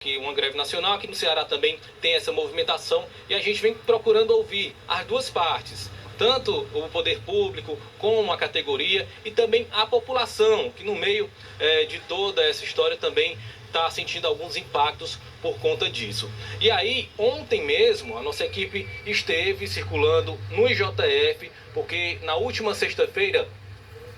que uma greve nacional, aqui no Ceará também tem essa movimentação e a gente vem procurando ouvir as duas partes, tanto o poder público como a categoria e também a população, que no meio de toda essa história também está sentindo alguns impactos por conta disso. E aí, ontem mesmo, a nossa equipe esteve circulando no IJF, porque na última sexta-feira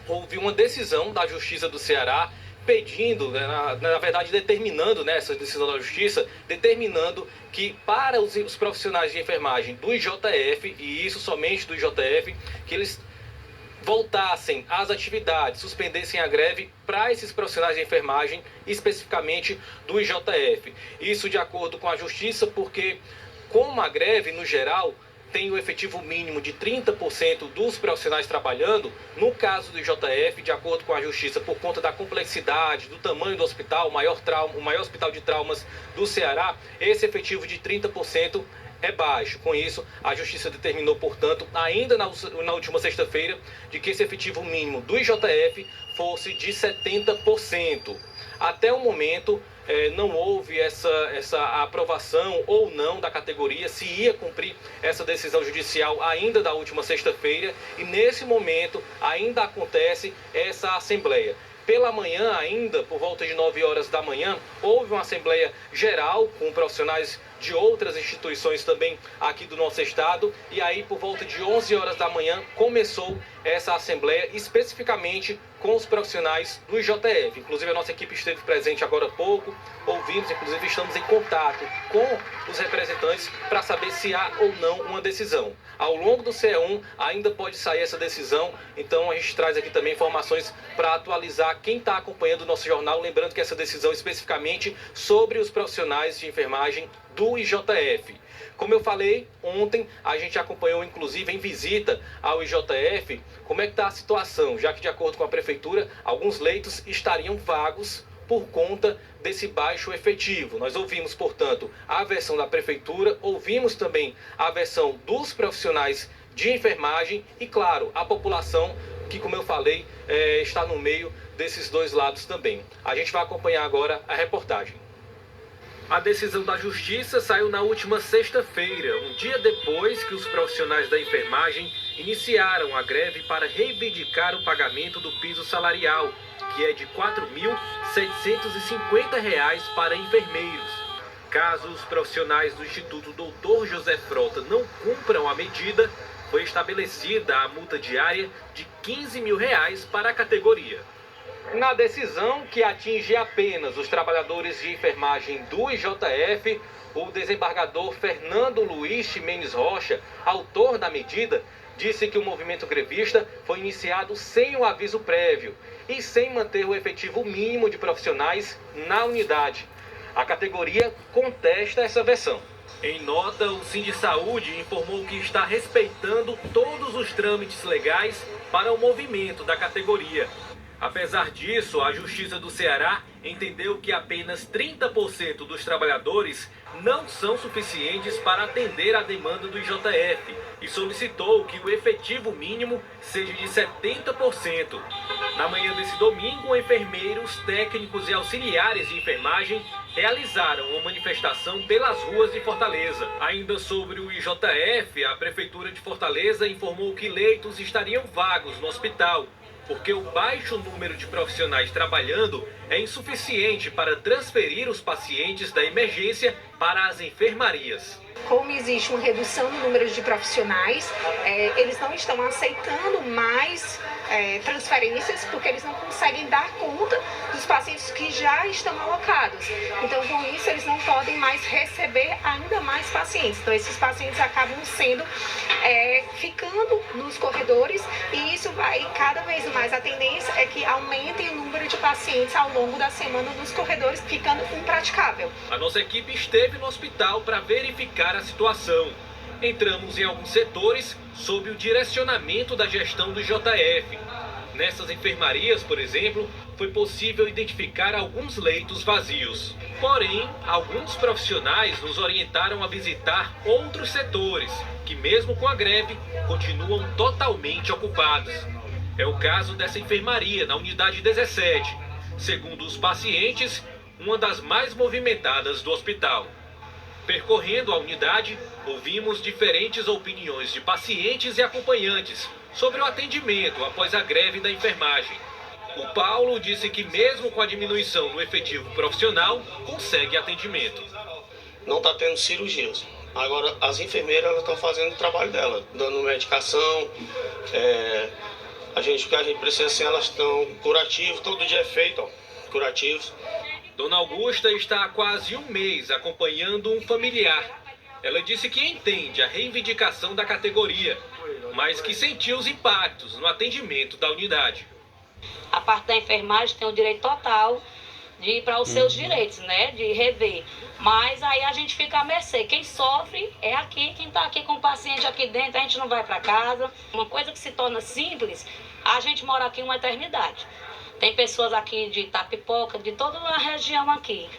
houve uma decisão da Justiça do Ceará pedindo, na verdade determinando, essa decisão da Justiça, determinando que para os profissionais de enfermagem do IJF, e isso somente do IJF, que eles voltassem às atividades, suspendessem a greve para esses profissionais de enfermagem, especificamente do IJF. Isso de acordo com a Justiça, porque como a greve, no geral, tem o efetivo mínimo de 30% dos profissionais trabalhando, no caso do IJF, de acordo com a Justiça, por conta da complexidade, do tamanho do hospital, o maior hospital de traumas do Ceará, esse efetivo de 30% é baixo. Com isso, a Justiça determinou, portanto, ainda na última sexta-feira, de que esse efetivo mínimo do IJF fosse de 70%. Até o momento, não houve essa aprovação ou não da categoria, se ia cumprir essa decisão judicial ainda da última sexta-feira, e nesse momento ainda acontece essa assembleia. Pela manhã ainda, por volta de 9 horas da manhã, houve uma assembleia geral com profissionais de outras instituições também aqui do nosso estado, e aí por volta de 11 horas da manhã começou essa assembleia especificamente com os profissionais do IJF. Inclusive a nossa equipe esteve presente agora há pouco, ouvimos, inclusive estamos em contato com os representantes para saber se há ou não uma decisão. Ao longo do CE1 ainda pode sair essa decisão, então a gente traz aqui também informações para atualizar quem está acompanhando o nosso jornal, lembrando que essa decisão especificamente sobre os profissionais de enfermagem do IJF. Como eu falei, ontem a gente acompanhou inclusive em visita ao IJF como é que está a situação, já que de acordo com a prefeitura, alguns leitos estariam vagos por conta desse baixo efetivo. Nós ouvimos, portanto, a versão da prefeitura, ouvimos também a versão dos profissionais de enfermagem e, claro, a população que, como eu falei, está no meio desses dois lados também. A gente vai acompanhar agora a reportagem. A decisão da Justiça saiu na última sexta-feira, um dia depois que os profissionais da enfermagem iniciaram a greve para reivindicar o pagamento do piso salarial, que é de R$ 4.750 para enfermeiros. Caso os profissionais do Instituto Dr. José Frota não cumpram a medida, foi estabelecida a multa diária de R$ 15 mil para a categoria. Na decisão, que atinge apenas os trabalhadores de enfermagem do IJF, o desembargador Fernando Luiz Ximenes Rocha, autor da medida, disse que o movimento grevista foi iniciado sem o aviso prévio e sem manter o efetivo mínimo de profissionais na unidade. A categoria contesta essa versão. Em nota, o Sindisaúde informou que está respeitando todos os trâmites legais para o movimento da categoria. Apesar disso, a Justiça do Ceará entendeu que apenas 30% dos trabalhadores não são suficientes para atender a demanda do IJF e solicitou que o efetivo mínimo seja de 70%. Na manhã desse domingo, enfermeiros, técnicos e auxiliares de enfermagem realizaram uma manifestação pelas ruas de Fortaleza. Ainda sobre o IJF, a Prefeitura de Fortaleza informou que leitos estariam vagos no hospital, porque o baixo número de profissionais trabalhando é insuficiente para transferir os pacientes da emergência para as enfermarias. Como existe uma redução no número de profissionais, eles não estão aceitando mais transferências, porque eles não conseguem dar conta dos pacientes que já estão alocados. Então, com isso, eles não podem mais receber ainda mais pacientes. Então, esses pacientes acabam ficando nos corredores, e isso vai cada vez mais. A tendência é que aumente o número de pacientes ao longo da semana nos corredores, ficando impraticável. A nossa equipe esteve no hospital para verificar a situação. Entramos em alguns setores sob o direcionamento da gestão do IJF. Nessas enfermarias, por exemplo, foi possível identificar alguns leitos vazios. Porém, alguns profissionais nos orientaram a visitar outros setores, que mesmo com a greve, continuam totalmente ocupados. É o caso dessa enfermaria, na unidade 17. Segundo os pacientes, uma das mais movimentadas do hospital. Percorrendo a unidade, ouvimos diferentes opiniões de pacientes e acompanhantes sobre o atendimento após a greve da enfermagem. O Paulo disse que mesmo com a diminuição no efetivo profissional, consegue atendimento. Não está tendo cirurgias. Agora, as enfermeiras estão fazendo o trabalho dela, dando medicação. O que a gente precisa, assim, elas estão curativos, todo dia é feito, curativos. Dona Augusta está há quase um mês acompanhando um familiar. Ela disse que entende a reivindicação da categoria, mas que sentiu os impactos no atendimento da unidade. A parte da enfermagem tem o direito total de ir para os seus direitos, né? De rever. Mas aí a gente fica à mercê. Quem sofre é aqui, quem está aqui com o paciente aqui dentro, a gente não vai para casa. Uma coisa que se torna simples, a gente mora aqui uma eternidade. Tem pessoas aqui de Itapipoca, de toda a região aqui.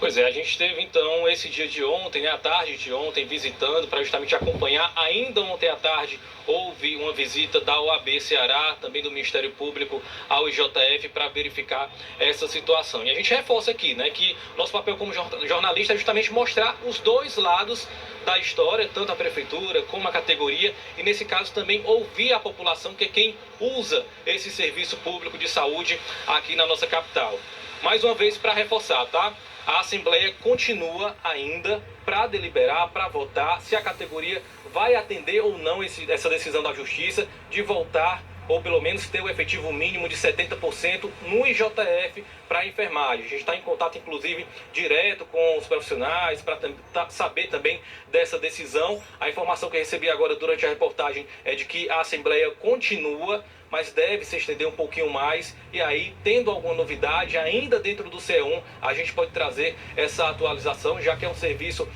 Pois é, a gente teve então esse dia de ontem, né, a tarde de ontem, visitando para justamente acompanhar. Ainda ontem à tarde houve uma visita da OAB Ceará, também do Ministério Público ao IJF para verificar essa situação. E a gente reforça aqui, né, que nosso papel como jornalista é justamente mostrar os dois lados da história, tanto a prefeitura como a categoria, e nesse caso também ouvir a população, que é quem usa esse serviço público de saúde aqui na nossa capital. Mais uma vez para reforçar, tá? A Assembleia continua ainda para deliberar, para votar, se a categoria vai atender ou não essa decisão da Justiça de voltar, ou pelo menos ter o efetivo mínimo de 70% no IJF para a enfermagem. A gente está em contato, inclusive, direto com os profissionais para saber também dessa decisão. A informação que eu recebi agora durante a reportagem é de que a Assembleia continua, mas deve se estender um pouquinho mais, e aí, tendo alguma novidade, ainda dentro do CE1, a gente pode trazer essa atualização, já que é um serviço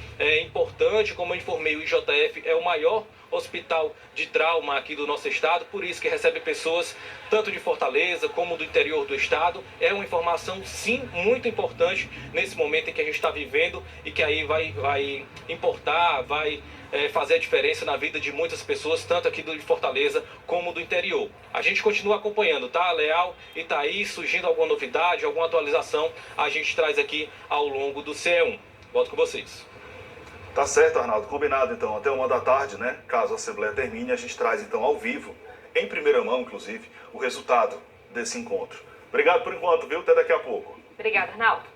importante. Como eu informei, o IJF é o maior hospital de trauma aqui do nosso estado, por isso que recebe pessoas tanto de Fortaleza como do interior do estado. É uma informação, sim, muito importante nesse momento em que a gente está vivendo, e que aí vai importar, vai fazer a diferença na vida de muitas pessoas, tanto aqui de Fortaleza como do interior. A gente continua acompanhando, tá? Leal e Thaís, surgindo alguma novidade, alguma atualização, a gente traz aqui ao longo do CE1. Volto com vocês. Tá certo, Arnaldo. Combinado, então. Até 1 da tarde, né? Caso a Assembleia termine, a gente traz, então, ao vivo, em primeira mão, inclusive, o resultado desse encontro. Obrigado por enquanto, viu? Até daqui a pouco. Obrigada, Arnaldo.